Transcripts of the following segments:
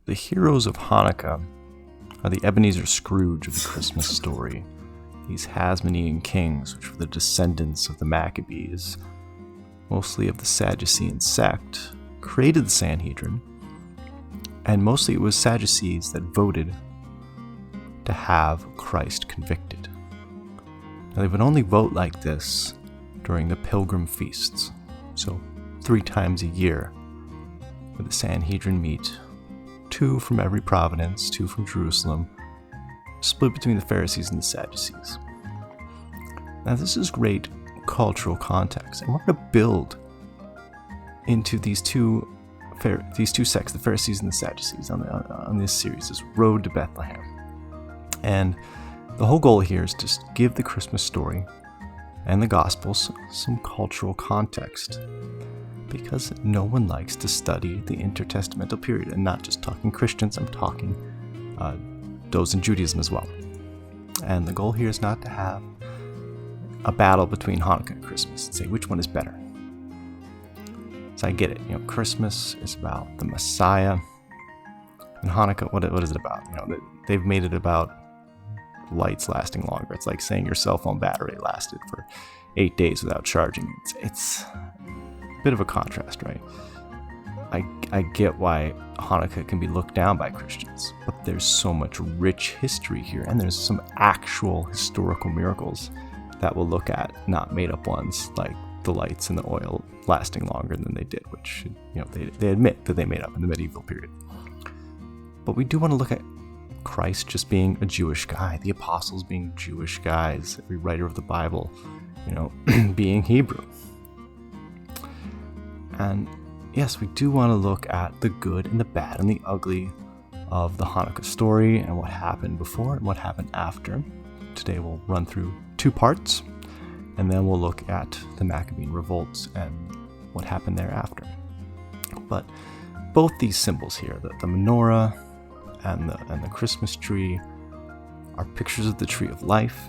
The heroes of Hanukkah are the Ebenezer Scrooge of the Christmas story. These Hasmonean kings, which were the descendants of the Maccabees, mostly of the Sadducean sect, created the Sanhedrin, and mostly it was Sadducees that voted to have Christ convicted. Now, they would only vote like this during the pilgrim feasts, so 3 times a year would the Sanhedrin meet, 2 from every province, 2 from Jerusalem, split between the Pharisees and the Sadducees. Now this is great cultural context, and we're going to build into these two sects, the Pharisees and the Sadducees, on this series, this road to Bethlehem. And the whole goal here is to give the Christmas story and the Gospels some cultural context, because no one likes to study the intertestamental period, and not just talking Christians, I'm talking those in Judaism as well. And the goal here is not to have a battle between Hanukkah and Christmas and say which one is better. So I get it, Christmas is about the Messiah, and Hanukkah, what is it about? They've made it about lights lasting longer. It's like saying your cell phone battery lasted for 8 days without charging. It's a bit of a contrast, right? I get why Hanukkah can be looked down by Christians, but there's so much rich history here, and there's some actual historical miracles that we'll look at, not made up ones like the lights and the oil lasting longer than they did, which they admit that they made up in the medieval period. But we do want to look at Christ just being a Jewish guy, the apostles being Jewish guys, every writer of the Bible, being Hebrew. And yes, we do want to look at the good and the bad and the ugly of the Hanukkah story and what happened before and what happened after. Today we'll run through 2 parts, and then we'll look at the Maccabean revolts and what happened thereafter. But both these symbols here, the menorah and the Christmas tree, are pictures of the tree of life.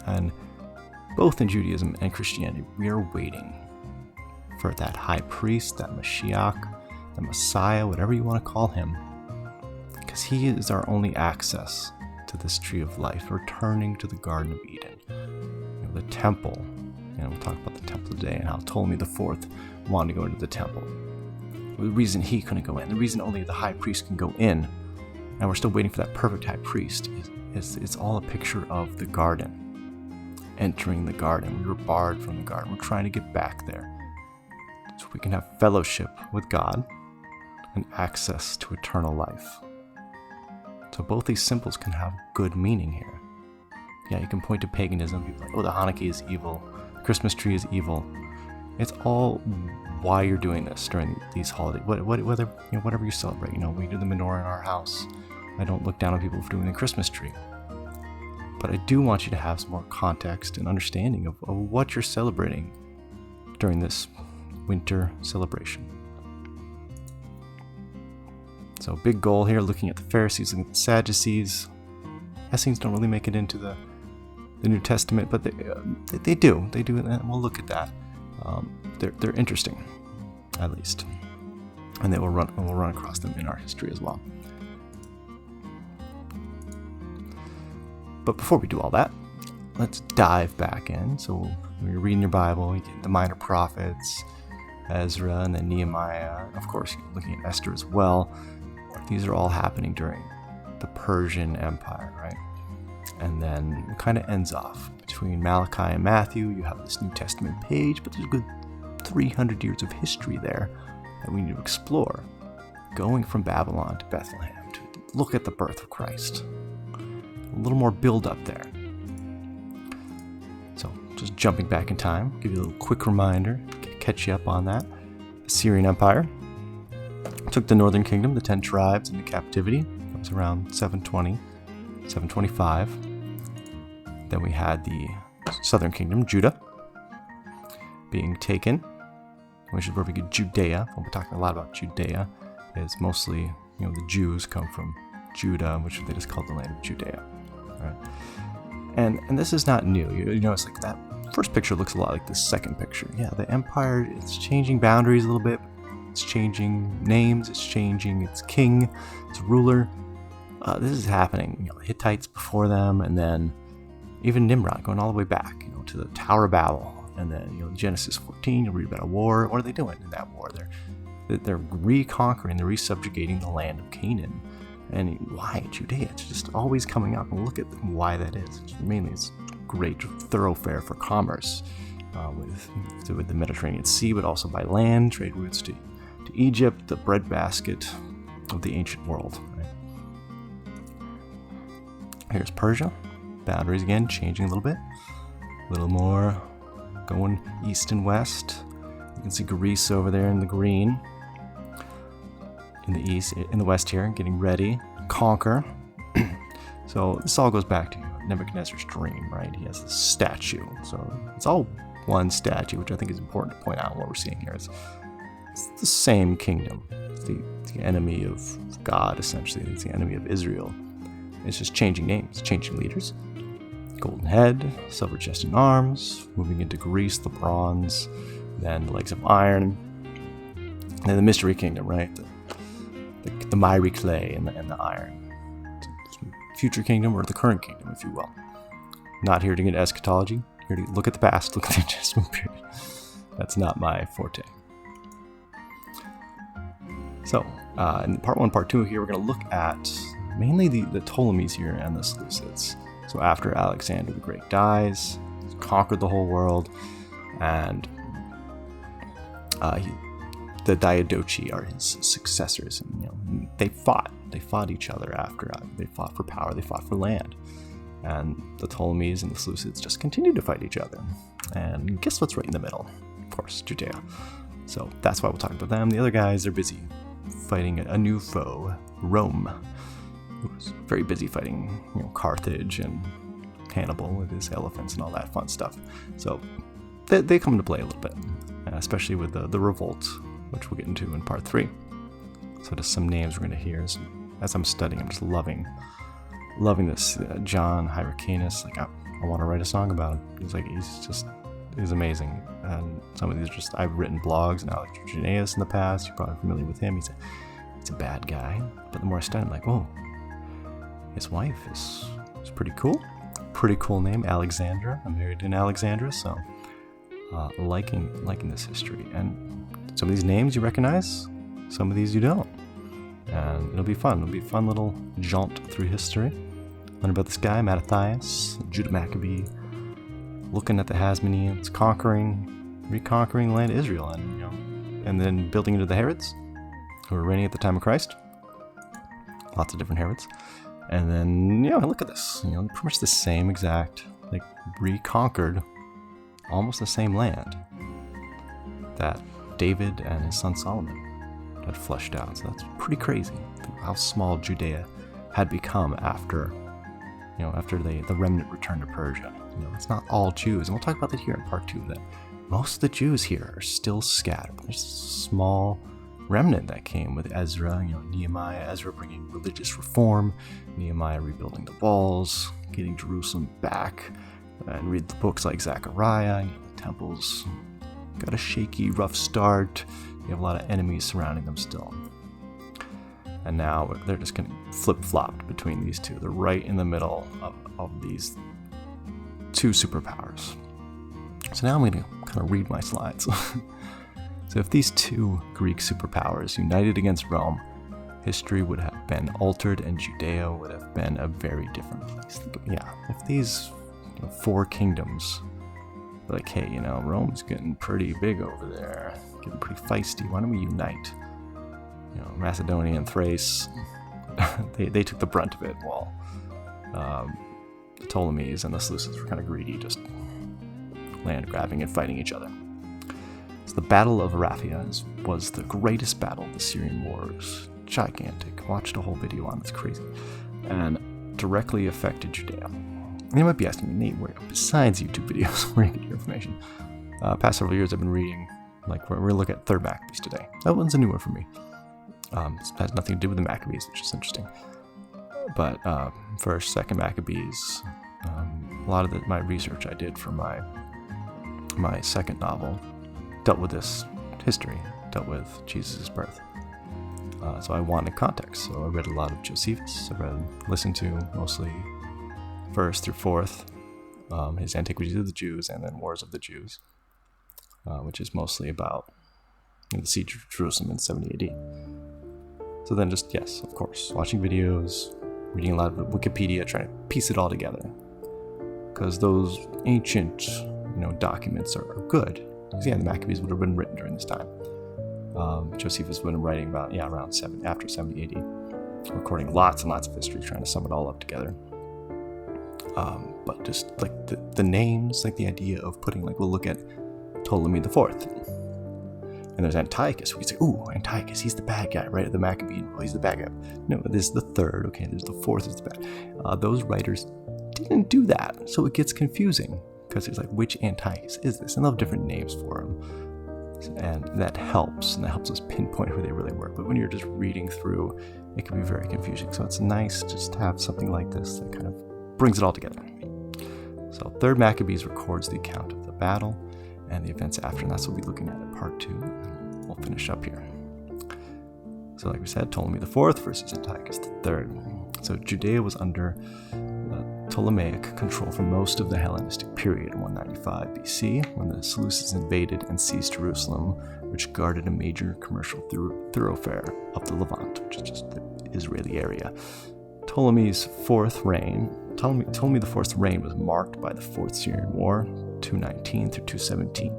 And both in Judaism and Christianity, we are waiting for that high priest, that Mashiach, the Messiah, whatever you want to call him, because he is our only access to this tree of life, returning to the Garden of Eden. The temple, we'll talk about the temple today and how Ptolemy IV wanted to go into the temple. The reason he couldn't go in, the reason only the high priest can go in, and we're still waiting for that perfect high priest, is it's all a picture of the garden. Entering the garden. We were barred from the garden. We're trying to get back there, so we can have fellowship with God and access to eternal life. So both these symbols can have good meaning here. Yeah, you can point to paganism, people like, the Hanukkah is evil, the Christmas tree is evil. It's all why you're doing this during these holidays. Whatever you celebrate. We do the menorah in our house. I don't look down on people for doing the Christmas tree. But I do want you to have some more context and understanding of what you're celebrating during this winter celebration. So big goal here, looking at the Pharisees, looking at the Sadducees. Essenes don't really make it into the New Testament, but they do, and we'll look at that. They're interesting, at least, and we'll run across them in our history as well. But before we do all that, let's dive back in. So when you're reading your Bible, you get the minor prophets, Ezra, and then Nehemiah. Of course, you're looking at Esther as well. These are all happening during the Persian Empire, right? And then it kind of ends off between Malachi and Matthew. You have this New Testament page, but there's a good 300 years of history there that we need to explore, going from Babylon to Bethlehem to look at the birth of Christ. A little more build up there. So just jumping back in time, give you a little quick reminder, catch you up on that. The Syrian Empire took the northern kingdom, the 10 tribes, into captivity. That was around 720, 725. Then we had the southern kingdom, Judah, being taken, which is where we get Judea. We'll be talking a lot about Judea. It's mostly, the Jews come from Judah, which they just called the land of Judea. Right? And this is not new. It's like that first picture looks a lot like the second picture. Yeah, the empire is changing boundaries a little bit, It's changing names, it's changing its king, its ruler. This is happening. Hittites before them, and then even Nimrod going all the way back, to the Tower of Babel. And then, Genesis 14, you'll read about a war. What are they doing in that war? They're reconquering, they're resubjugating the land of Canaan. And why Judea? It's just always coming up, and look at why that is. Mainly, it's a great thoroughfare for commerce with the Mediterranean Sea, but also by land, trade routes to Egypt, the breadbasket of the ancient world. Right? Here's Persia. Boundaries again, changing a little bit. A little more going east and west. You can see Greece over there in the green. In the east, in the west here, getting ready, conquer. So this all goes back to Nebuchadnezzar's dream, right? He has this statue. So it's all one statue, which I think is important to point out. What we're seeing here is it's the same kingdom. It's the enemy of God, essentially. It's the enemy of Israel. It's just changing names, changing leaders. Golden head, silver chest and arms, moving into Greece, the bronze, then the legs of iron, and then the mystery kingdom, right? The miry clay and the iron. Future kingdom, or the current kingdom, if you will. Not here to get eschatology, here to look at the past, look at the adjustment period. That's not my forte. So, in part 1, part 2 here, we're going to look at mainly the Ptolemies here and the Seleucids. So after Alexander the Great dies, he's conquered the whole world, and the Diadochi are his successors, and they fought each other after they fought for power, they fought for land, and the Ptolemies and the Seleucids just continued to fight each other. And guess what's right in the middle? Of course, Judea. So that's why we'll talk about them. The other guys are busy fighting a new foe, Rome, who was very busy fighting Carthage and Hannibal with his elephants and all that fun stuff. So they come into play a little bit, especially with the revolt, which we'll get into in part 3. So just some names we're going to hear as I'm studying. I'm just loving this John Hyrcanus. Like I want to write a song about him. He's amazing. And some of these are just, I've written blogs and Alex Janaeus in the past. You're probably familiar with him. He's a bad guy, but the more I study, I'm like, whoa, his wife is pretty cool. Pretty cool name, Alexandra. I'm married in Alexandria, so liking this history. And some of these names you recognize, some of these you don't. And it'll be fun. It'll be a fun little jaunt through history. Learn about this guy, Mattathias, Judah Maccabee, looking at the Hasmoneans, reconquering the land of Israel, and then building into the Herods, who were reigning at the time of Christ. Lots of different Herods. And then, look at this. Pretty much the same exact, reconquered, almost the same land that David and his son Solomon had fleshed out. So that's pretty crazy. How small Judea had become after the remnant returned to Persia. It's not all Jews, and we'll talk about that here in part 2. That most of the Jews here are still scattered. There's a small remnant that came with Ezra. Nehemiah, Ezra bringing religious reform, Nehemiah rebuilding the walls, getting Jerusalem back, and read the books like Zechariah. The temples got a shaky, rough start. You have a lot of enemies surrounding them still. And now they're just getting flip-flopped between these two. They're right in the middle of these two superpowers. So now I'm going to kind of read my slides. So if these two Greek superpowers united against Rome, history would have been altered and Judea would have been a very different place. If these 4 kingdoms were like, hey, Rome's getting pretty big over there, getting pretty feisty, why don't we unite? Macedonia and Thrace, they took the brunt of it, while the Ptolemies and the Seleucids were kind of greedy, just land grabbing and fighting each other. So the Battle of Raphia was the greatest battle of the Syrian wars. Gigantic. Watched a whole video on it. It's crazy. And directly affected Judea. And you might be asking me, Nate, besides YouTube videos, where do you get your information? Past several years I've been reading, we're going to look at 3rd Maccabees today. That one's a new one for me. It has nothing to do with the Maccabees, which is interesting. But 1st, 2nd Maccabees, a lot of my research I did for my 2nd novel dealt with this history, dealt with Jesus' birth. So I wanted context. So I read a lot of Josephus. Listened to mostly 1st through 4th, his Antiquities of the Jews, and then Wars of the Jews, which is mostly about the siege of Jerusalem in 70 AD. So then just, yes, of course, watching videos, reading a lot of Wikipedia, trying to piece it all together. Because those ancient, documents are good. Because, the Maccabees would have been written during this time. Josephus would have been writing about, after 70 AD. Recording lots and lots of history, trying to sum it all up together. But just, like, the names, like the idea of putting, like, we'll look at Ptolemy the Fourth. And there's Antiochus. We could say, Antiochus, he's the bad guy, right? The Maccabean, he's the bad guy. No, this is the third. Okay, there's the fourth is the bad. Those writers didn't do that, so it gets confusing because there's like, which Antiochus is this? And they'll have different names for him, and that helps us pinpoint who they really were. But when you're just reading through, it can be very confusing. So it's nice just to have something like this that kind of brings it all together. So 3rd Maccabees records the account of the battle and the events after, and that's what we'll be looking at in part 2. And we'll finish up here. So like we said, Ptolemy the Fourth versus Antiochus the Third. So Judea was under Ptolemaic control for most of the Hellenistic period in 195 BC, when the Seleucids invaded and seized Jerusalem, which guarded a major commercial thoroughfare of the Levant, which is just the Israeli area. Ptolemy the Fourth's reign was marked by the Fourth Syrian War, 219 through 217,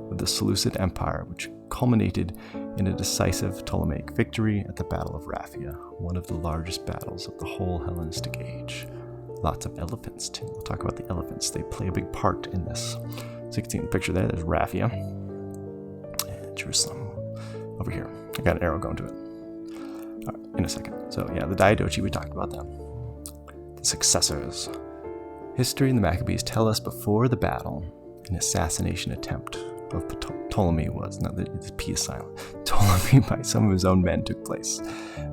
with the Seleucid Empire, which culminated in a decisive Ptolemaic victory at the Battle of Raphia, one of the largest battles of the whole Hellenistic age. Lots of elephants, too. We'll talk about the elephants. They play a big part in this. So you can see in the picture there, there's Raphia and Jerusalem over here. I got an arrow going to it. All right, in a second. So yeah, the Diadochi, we talked about them. The successors. History and the Maccabees tell us before the battle, an assassination attempt of Ptolemy was, no, the P is silent, Ptolemy by some of his own men took place.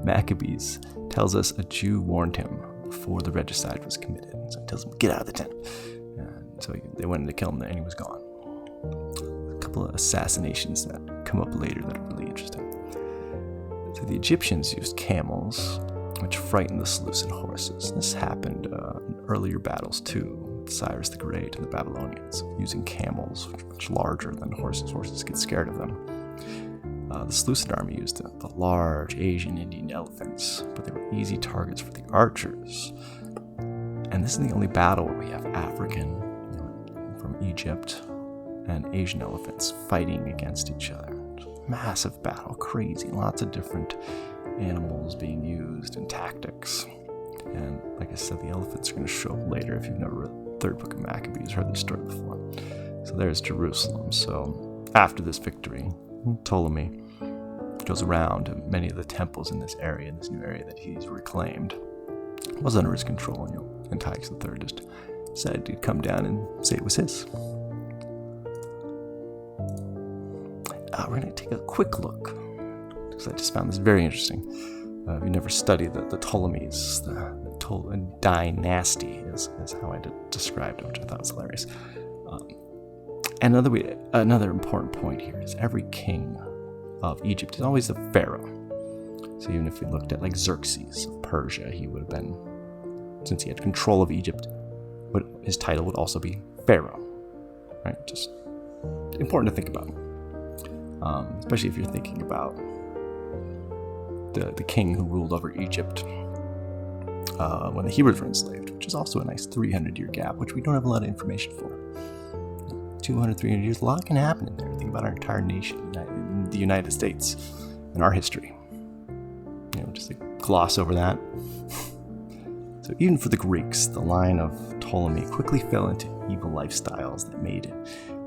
Maccabees tells us a Jew warned him before the regicide was committed. So he tells him, get out of the tent. And so they went in to kill him, and he was gone. A couple of assassinations that come up later that are really interesting. So the Egyptians used camels, which frightened the Seleucid horses. This happened in earlier battles too, with Cyrus the Great and the Babylonians, using camels, which are much larger than horses. Horses get scared of them. The Seleucid army used the large Asian Indian elephants, but they were easy targets for the archers. And this is the only battle where we have African, from Egypt, and Asian elephants fighting against each other. Massive battle, crazy, lots of different animals being used and tactics. And like I said, the elephants are going to show up later if you've never read the 3rd book of Maccabees, heard this story before. So there's Jerusalem. So after this victory, Ptolemy goes around, and many of the temples in this area, in this new area that he's reclaimed, was under his control. And Antiochus III just said he'd come down and say it was his. We're going to take a quick look, because I just found this very interesting. If you never studied the Ptolemies, the dynasty is how I described it, which I thought was hilarious. And another important point here is every king of Egypt is always the pharaoh. So even if we looked at like Xerxes of Persia, he would have been, since he had control of Egypt, his title would also be pharaoh, right? Just important to think about, especially if you're thinking about the king who ruled over Egypt when the Hebrews were enslaved, which is also a nice 300-year gap, which we don't have a lot of information for. 200, 300 years, a lot can happen in there. Think about our entire nation, the United States, and our history. Just to gloss over that. So even for the Greeks, the line of Ptolemy quickly fell into evil lifestyles that made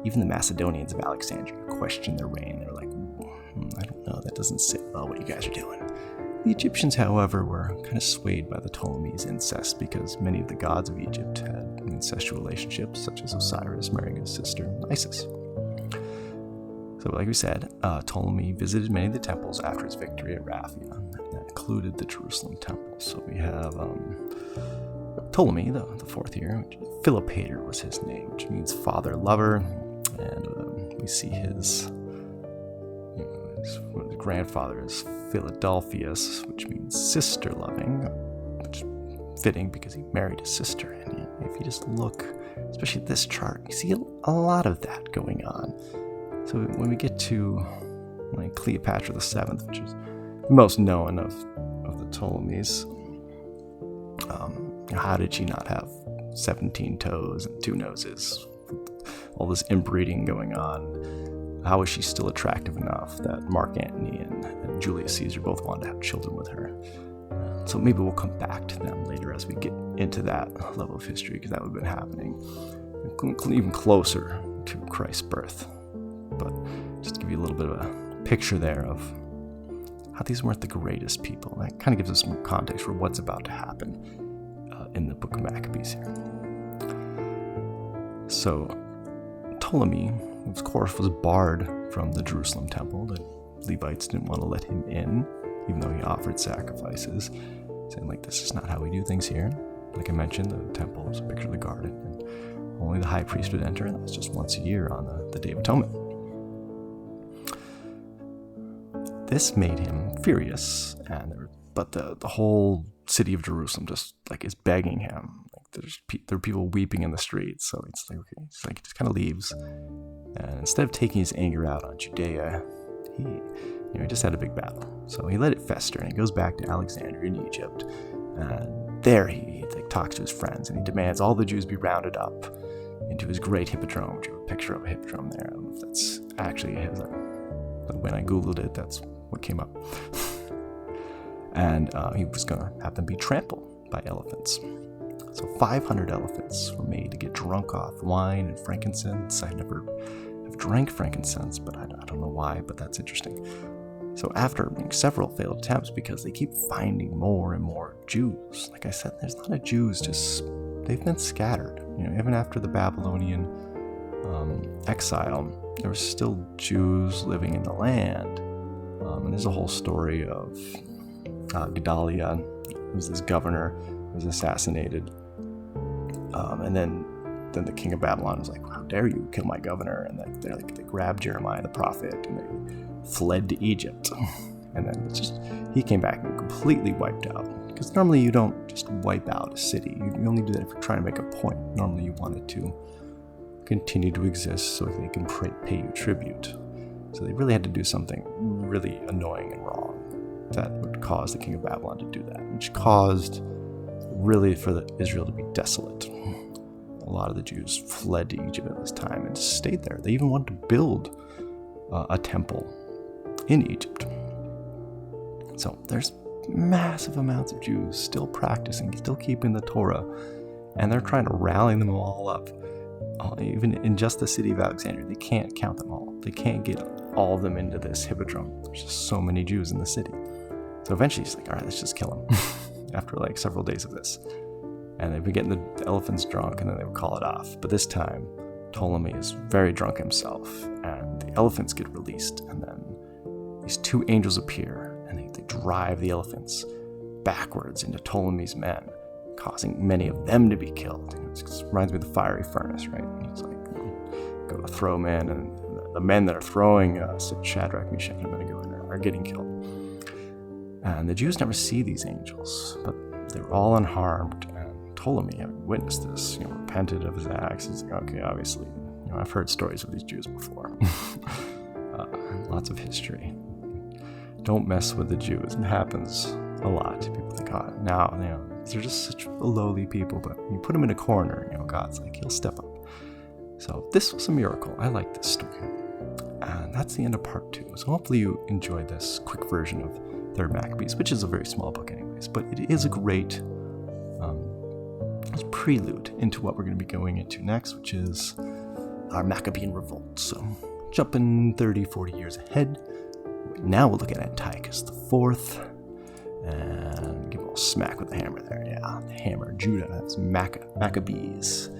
even the Macedonians of Alexandria question their reign. They're like, I don't know, that doesn't sit well what you guys are doing. The Egyptians, however, were kind of swayed by the Ptolemies' incest, because many of the gods of Egypt had incestual relationships, such as Osiris marrying his sister Isis. So like we said, Ptolemy visited many of the temples after his victory at Raphia. That included the Jerusalem temple. So we have Ptolemy, the fourth here. Philopator was his name, which means father lover. And we see his His grandfather is Philadelphus, which means sister-loving, which is fitting because he married his sister. And if you just look, especially at this chart, you see a lot of that going on. So when we get to like Cleopatra VII, which is the most known of the Ptolemies, how did she not have 17 toes and 2 noses? All this inbreeding going on. How is she still attractive enough that Mark Antony and Julius Caesar both wanted to have children with her? So maybe we'll come back to them later as we get into that level of history, because that would have been happening even closer to Christ's birth. But just to give you a little bit of a picture there of how these weren't the greatest people. That kind of gives us some context for what's about to happen in the book of Maccabees here. So Ptolemy, of course, was barred from the Jerusalem temple. The Levites didn't want to let him in, even though he offered sacrifices, saying, like, this is not how we do things here. Like I mentioned, the temple was a picture of the garden, and only the high priest would enter, and that was just once a year on the Day of Atonement. This made him furious, but the whole city of Jerusalem just like is begging him. Like there are people weeping in the streets, so it's like, okay, it's like he just kind of leaves, and instead of taking his anger out on Judea, he just had a big battle. So he let it fester, and he goes back to Alexandria in Egypt, and there he like talks to his friends, and he demands all the Jews be rounded up into his great hippodrome. Which you have a picture of a hippodrome there. I don't know if that's actually his. But when I googled it, that's what came up. And he was going to have them be trampled by elephants. So 500 elephants were made to get drunk off wine and frankincense. I never have drank frankincense, but I don't know why, but that's interesting. So after several failed attempts, because they keep finding more and more Jews. Like I said, there's a lot of Jews, they've been scattered. Even after the Babylonian exile, there were still Jews living in the land. And there's a whole story of Gedaliah, who was this governor, who was assassinated. And then the king of Babylon was like, how dare you kill my governor? And then they grabbed Jeremiah the prophet and they fled to Egypt. And then he came back and completely wiped out. Because normally you don't just wipe out a city. You only do that if you're trying to make a point. Normally you want it to continue to exist so they can pay you tribute. So they really had to do something really annoying and wrong that would cause the king of Babylon to do that, which caused really for Israel to be desolate. A lot of the Jews fled to Egypt at this time and stayed there. They even wanted to build a temple in Egypt. So there's massive amounts of Jews still practicing, still keeping the Torah, and they're trying to rally them all up. Even in just the city of Alexandria, they can't count them all. They can't get all of them into this hippodrome. There's just so many Jews in the city. So eventually he's like, all right, let's just kill them after like several days of this. And they've been getting the elephants drunk, and then they would call it off. But this time, Ptolemy is very drunk himself, and the elephants get released, and then these 2 angels appear, and they drive the elephants backwards into Ptolemy's men, causing many of them to be killed. It reminds me of the fiery furnace, right? It's like, go to throw them in, and the men that are throwing Shadrach, Meshach, and Abednego are getting killed. And the Jews never see these angels, but they're all unharmed. And Ptolemy, having witnessed this, repented of his acts. He's like, okay, obviously, I've heard stories of these Jews before. Lots of history. Don't mess with the Jews. It happens a lot. People think, now, they're just such lowly people, but you put them in a corner, God's like, he'll step up. So this was a miracle. I like this story. And that's the end of part 2. So hopefully you enjoyed this quick version of 3rd Maccabees, which is a very small book anyways, but it is a great prelude into what we're going to be going into next, which is our Maccabean revolt. So jumping 30, 40 years ahead, now we'll look at Antiochus IV, and give a little smack with the hammer there. Yeah, the hammer, Judah, that's Maccabees.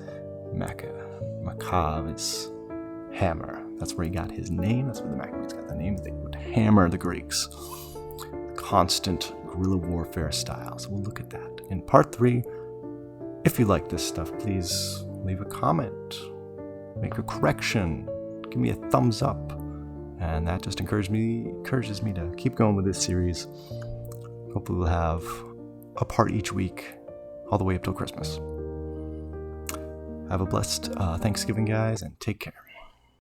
Maccabees is hammer. That's where he got his name. That's where the Maccabees got the name. They would hammer the Greeks. Constant guerrilla warfare style. So we'll look at that in part 3. If you like this stuff, please leave a comment, make a correction, give me a thumbs up, And that just encourages me to keep going with this series. Hopefully we'll have a part each week, all the way up till Christmas. Have a blessed Thanksgiving, guys, and take care.